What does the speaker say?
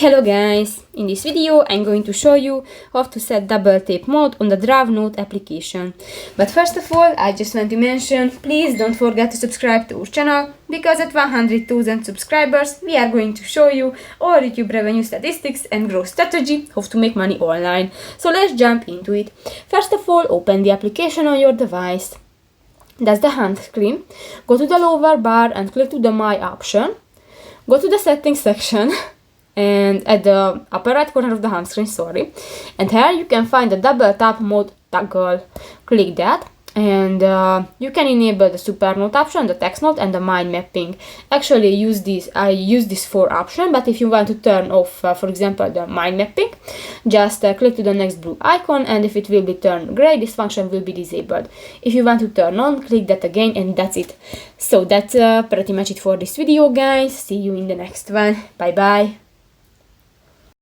Hello guys! In this video I'm going to show you how to set double tap mode on the DrawNote application. But first of all, I just want to mention, please don't forget to subscribe to our channel, because at 100,000 subscribers we are going to show you all YouTube revenue statistics and growth strategy, how to make money online. So let's jump into it. First of all, open the application on your device. That's the home screen. Go to the lower bar and click to the My option. Go to the settings section and at the upper right corner of the home screen, and here you can find the double tap mode toggle. Click that and you can enable the super note option, the text note, and the mind mapping. Actually I use this 4 option, but if you want to turn off for example the mind mapping, just click to the next blue icon, and if it will be turned gray, this function will be disabled. If you want to turn on, click that again, and that's it. So that's pretty much it for this video, guys. See you in the next one. Bye bye.